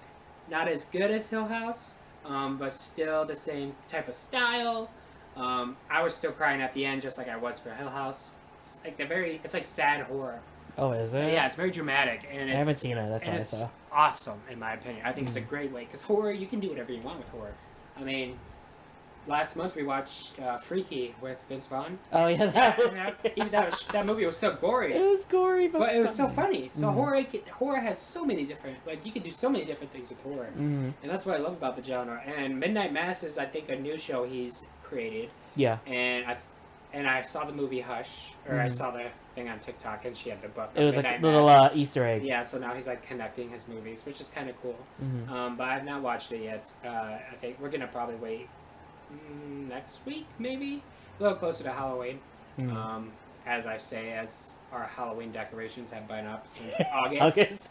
not as good as Hill House, but still the same type of style. I was still crying at the end, just like I was for Hill House. It's like sad horror. Oh, is it? Yeah, it's very dramatic, and I haven't seen it. That's why I saw. Awesome, in my opinion. I think it's a great way, because horror, you can do whatever you want with horror. I mean, last month we watched Freaky with Vince Vaughn. Oh yeah, that movie was so gory. It was gory, but it was so funny. So horror has so many different, like, you can do so many different things with horror, and that's what I love about the genre. And Midnight Mass is, I think, a new show he's created. Yeah. And I saw the movie Hush, or I saw the thing on TikTok, and she had the book. It was like a little Easter egg. Yeah, so now he's like connecting his movies, which is kind of cool. But I've not watched it yet. I think we're gonna probably wait next week, maybe a little closer to Halloween. As our Halloween decorations have been up since August.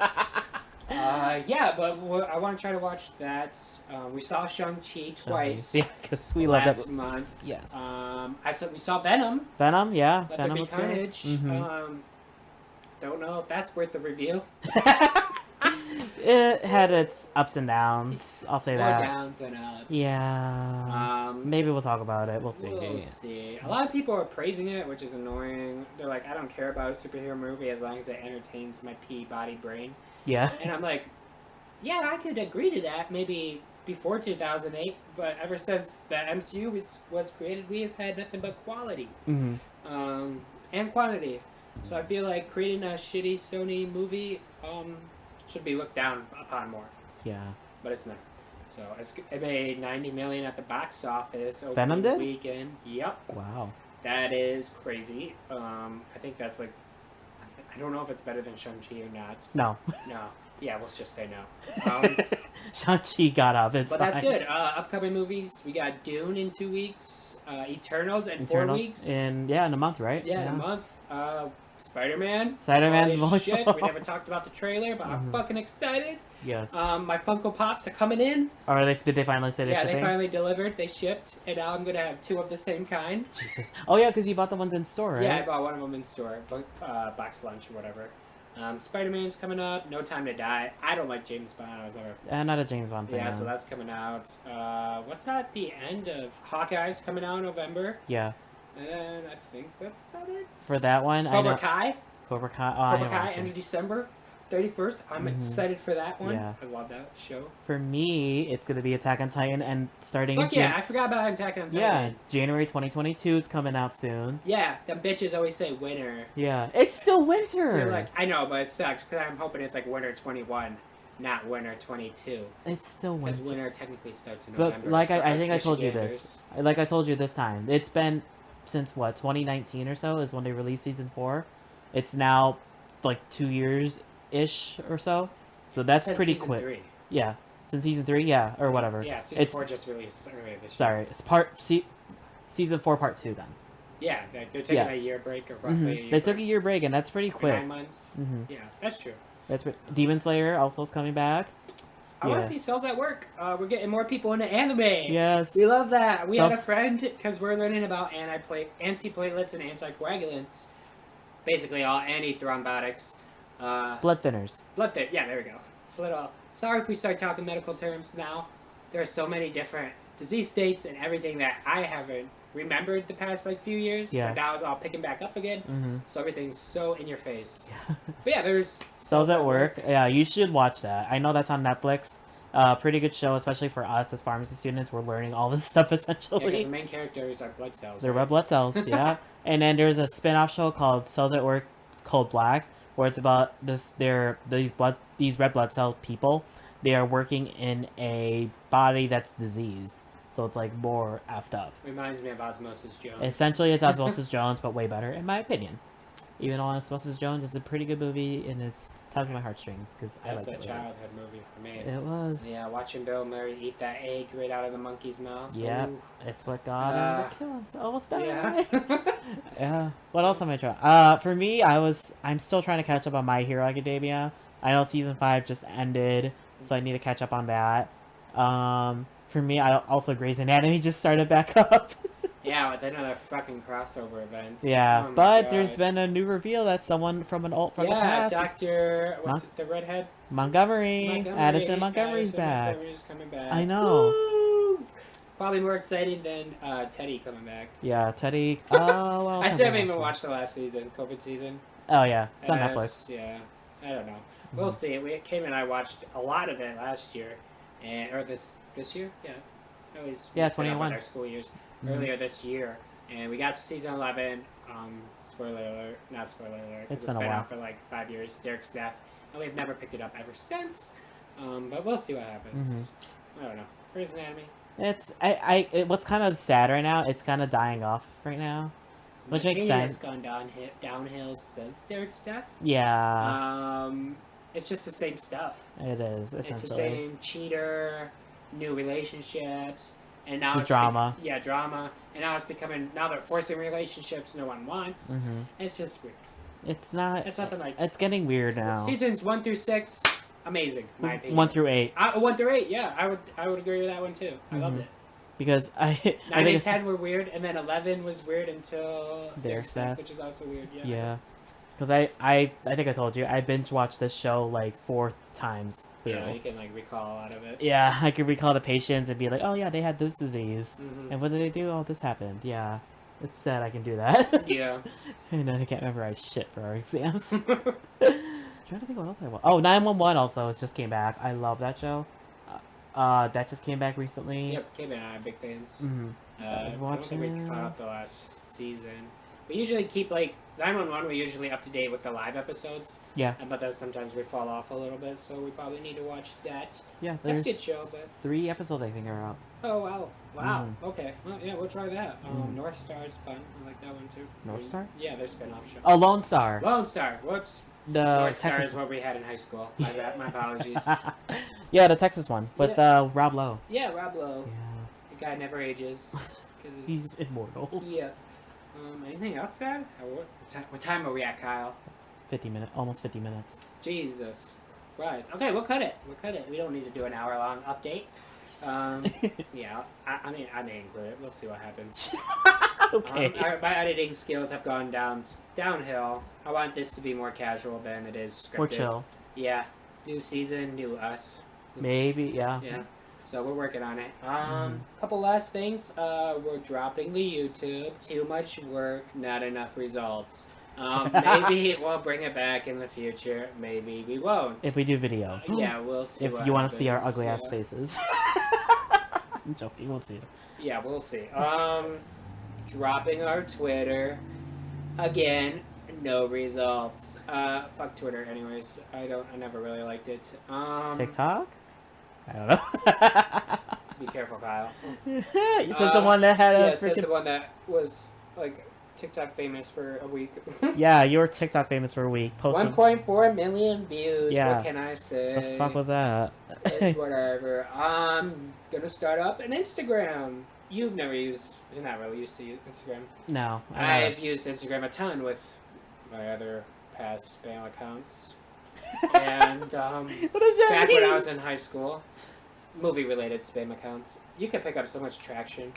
Yeah, but I want to try to watch that. We saw Shang-Chi twice. Yeah, because we love that. Last month. Yes. We saw Venom. Venom, yeah. Let Venom There Be was Carnage. good. Mm-hmm. Don't know if that's worth the review. It had its ups and downs. I'll say More that. downs and ups. Yeah. Maybe we'll talk about it. We'll see. We'll see. A lot of people are praising it, which is annoying. They're like, I don't care about a superhero movie as long as it entertains my pea-body brain. Yeah. And I'm like, yeah, I could agree to that maybe before 2008, but ever since the MCU was created, we have had nothing but quality. Mm-hmm. And quantity. So I feel like creating a shitty Sony movie should be looked down upon more. Yeah. But it's not. So it made $90 million at the box office over Venom the did? weekend. Yep. Wow. That is crazy. I think that's like, I don't know if it's better than Shang-Chi or not. No. No. Yeah, let's just say no. Shang-Chi got up. It's but fine. that's good. Upcoming movies, we got Dune in 2 weeks, Eternals in 4 weeks. In a month, right? Yeah, in a month. Spider-Man. Spider-Man. Holy shit, we never talked about the trailer, but I'm fucking excited. Yes. My Funko Pops are coming in. Or did they finally say they're shipping? Yeah, they finally delivered. They shipped, and now I'm gonna have 2 of the same kind. Jesus. Oh yeah, because you bought the ones in store, right? Yeah, I bought one of them in store, box lunch or whatever. Spider-Man's coming up. No Time to Die. I don't like James Bond. I was never. Not a James Bond fan. Yeah, so that's coming out. What's that? The end of Hawkeye's coming out in November. Yeah. And I think that's about it. For that one, Cobra Kai. Cobra Kai. Cobra Kai, end of December 31st. I'm excited for that one. Yeah. I love that show. For me, it's going to be Attack on Titan, and starting Fuck yeah, I forgot about Attack on Titan. Yeah, January 2022 is coming out soon. Yeah, them bitches always say winter. Yeah, it's still winter. You're like, I know, but it sucks, because I'm hoping it's like winter 21, not winter 22. It's still winter. Because winter technically starts in November. But like I think I told you this. Like I told you this time. It's been since what, 2019 or so is when they released season 4. It's now like 2 years-ish or so. So that's pretty quick. 3. Yeah. Since season 3, yeah, or whatever. Yeah, season 4 just released earlier this year. Sorry, it's season 4 part 2 then. Yeah, they're taking a year break or roughly a year They took a year break, and that's pretty quick. 9 months. Yeah, that's true. Demon Slayer also is coming back. I want to see Cells at Work. We're getting more people into anime. Yes. We love that. We had a friend, because we're learning about antiplatelets and anticoagulants. Basically all antithrombotics. Blood thinners. Yeah, there we go. Sorry if we start talking medical terms now. There are so many different disease states and everything that I haven't remembered the past few years. Yeah. But now it's all picking back up again. So everything's so in your face. Yeah. But yeah, there's Cells at Work. Yeah, you should watch that. I know that's on Netflix. Pretty good show, especially for us as pharmacy students. We're learning all this stuff essentially. Yeah, because the main characters are blood cells. They're red blood cells, yeah. And then there's a spin-off show called Cells at Work, Cold Black, where it's about these red blood cell people. They are working in a body that's diseased. So it's more effed up. Reminds me of Osmosis Jones. Essentially, it's Osmosis Jones, but way better, in my opinion. Even though Osmosis Jones is a pretty good movie, and it's tugging my heartstrings, because I like it. That's a childhood movie for me. It was. Yeah, watching Bill Murray eat that egg right out of the monkey's mouth. Yeah, it's what got him to kill himself. Almost died. Yeah. Yeah. What else am I trying? For me, I'm still trying to catch up on My Hero Academia. I know season 5 just ended, so I need to catch up on that. For me, also Grey's Anatomy just started back up. Yeah, with another fucking crossover event. Yeah, oh but God. There's been a new reveal that someone from the past. Dr. What's it, the redhead? Montgomery. Addison Montgomery's back. Montgomery's coming back. I know. Woo! Probably more exciting than Teddy coming back. Yeah, Teddy. Oh, well, I still haven't even watched the last season, COVID season. Oh yeah, it's on Netflix. Yeah, I don't know. We'll see. Kim and I watched a lot of it last year, or this year. Yeah, I always 21. Our school years. Earlier this year, and we got to season 11. Spoiler alert, not spoiler alert. It's been a while. Out for 5 years. Derek's death, and we've never picked it up ever since. But we'll see what happens. I don't know. Grey's Anatomy. What's kind of sad right now? It's kind of dying off right now, which makes sense. It's gone downhill since Derek's death. Yeah. It's just the same stuff. It is essentially. It's the same cheater, new relationships. And now it's drama. Drama. And now now they're forcing relationships no one wants. It's just weird. It's not. It's nothing like. It's getting weird now. Seasons 1 through 6, amazing. My opinion. 1 through 8. 1 through 8. Yeah, I would agree with that one too. I loved it. Because 9 I think and 10 were weird, and then 11 was weird until Their Stuff, which is also weird. Yeah. Yeah. Because I think I told you I binge watched this show like 4 times. Yeah, you can like recall a lot of it. Yeah, I could recall the patients and be like, oh yeah, they had this disease, Mm-hmm. and what did they do? Oh, this happened. Yeah, it's sad I can do that. Yeah. And I can't memorize shit for our exams. I'm trying to think what else I watched. Oh, 911 also just came back. I love that show. That just came back recently. Yep, Kim and I are big fans. I was I don't watching think we caught up the last season. We usually keep like 911. We're usually up to date with the live episodes. Yeah. But then sometimes we fall off a little bit, so we probably need to watch that. Yeah, That's there's a good show, but 3 episodes I think are out. oh wow. Okay. Well, yeah, we'll try that. North Star is fun. I like that one too. North Star? Yeah, their spin-off show. Oh, Lone Star. Lone Star. Whoops. The North Star Texas. is what we had in high school. My bad. My apologies. Yeah, the Texas one with Rob Lowe. Yeah, Rob Lowe. Yeah. The guy never ages. He's immortal. Yeah. Anything else, Dad? What time are we at, Kyle? 50 minutes, almost 50 minutes. Jesus Christ. Okay, we'll cut it. We don't need to do an hour-long update. Yeah, I mean, I may include it. We'll see what happens. Okay. My editing skills have gone downhill. I want this to be more casual than it is scripted. More chill. Yeah. New season, new us. Maybe, yeah. Yeah. So we're working on it. Couple last things. We're dropping the YouTube. Too much work, not enough results. Maybe we'll bring it back in the future. Maybe we won't. If we do video. Yeah, we'll see. If you want to see our ugly ass faces. I'm joking. We'll see. Yeah, we'll see. Dropping our Twitter again. No results. Fuck Twitter. Anyways, I never really liked it. TikTok? I don't know. Be careful, Kyle. You said the one that had a said the freaking. one that was like TikTok famous for a week. Yeah, you were TikTok famous for a week. Posted. 1.4 million views. Yeah. What can I say? The fuck was that? It's whatever. I'm gonna start up an Instagram. You're not really used to Instagram. No. I've used Instagram a ton with my other past spam accounts. And What does that back mean? when I was in high school, movie-related spam accounts, you could pick up so much traction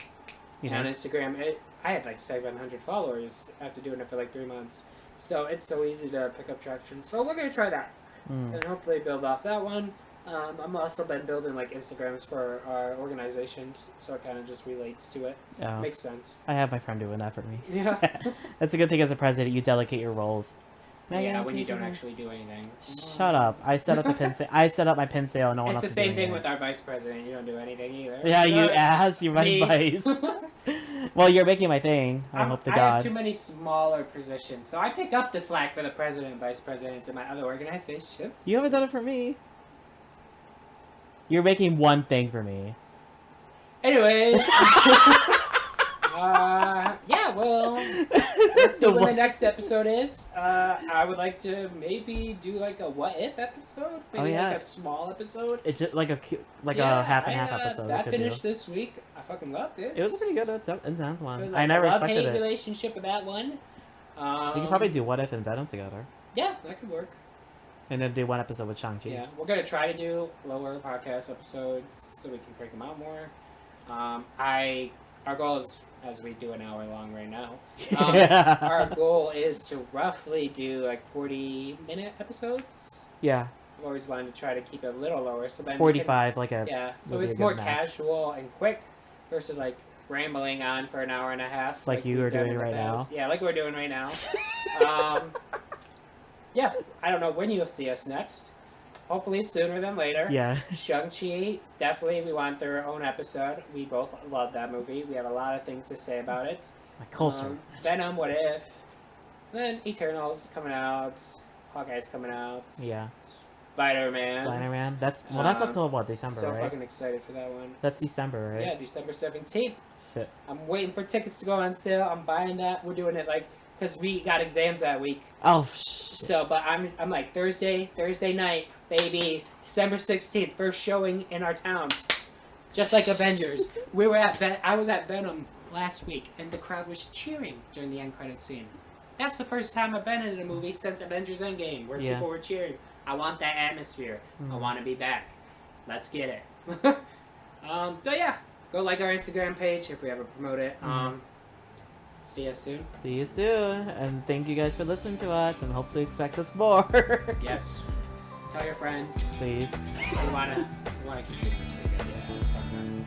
on Instagram. I had like 700 followers after doing it for like 3 months. So it's so easy to pick up traction. So we're gonna try that, and hopefully build off that one. I'm also been building like Instagrams for our organizations, so it kind of just relates to it. Oh. Makes sense. I have my friend doing that for me. Yeah. That's a good thing as a president. You delegate your roles. Yeah, when you don't actually do anything. Shut up! I set up the pin sale. I set up my pin sale. No one It's else the is same doing thing it. with our vice president. You don't do anything either. Yeah, you ass. You run Me. vice. Well, you're making my thing. I hope to I God. have too many smaller positions, so I pick up the slack for the president and vice presidents in my other organizations. You haven't done it for me. You're making one thing for me. Anyways. Yeah, well, let's see when the next episode is. I would like to maybe do like a what if episode, maybe like a small episode. It's just like a half and half episode. That finished this week. I fucking loved it. It was a pretty good, intense one. It was I never a expected love-hate it. relationship with that one. We could probably do What If and Venom together, Yeah, that could work. and then do one episode with Shang-Chi. Yeah, we're gonna try to do lower podcast episodes so we can crank them out more. Our goal is, as we do an hour long right now, our goal is to roughly do like 40-minute episodes. Yeah, I've always wanted to try to keep it a little lower, so then 45, like a yeah, so would be it's a good more match. casual and quick versus like rambling on for an hour and a half, Like you we've are done doing in the right now. past. Yeah, like we're doing right now. Yeah, I don't know when you'll see us next. Hopefully sooner than later. Yeah. Shang-Chi, definitely we want their own episode. We both love that movie. We have a lot of things to say about it. My culture. Venom, What If. Then Eternals coming out. Hawkeye's coming out. Yeah. Spider-Man. Spider-Man. That's until what, December, So right? fucking excited for that one. That's December, right? Yeah, December 17th. Shit. I'm waiting for tickets to go on sale. I'm buying that. We're doing it like, because we got exams that week. Oh, shit. So, but I'm like, Thursday night, baby, December 16th, first showing in our town. Just like Avengers. I was at Venom last week, and the crowd was cheering during the end credits scene. That's the first time I've been in a movie since Avengers Endgame, where people were cheering. I want that atmosphere. I want to be back. Let's get it. But yeah, go like our Instagram page if we ever promote it. See you soon. See you soon, and thank you guys for listening to us, and hopefully expect us more. Yes. Tell your friends. Please. We wanna keep doing this for you guys. It's fun time.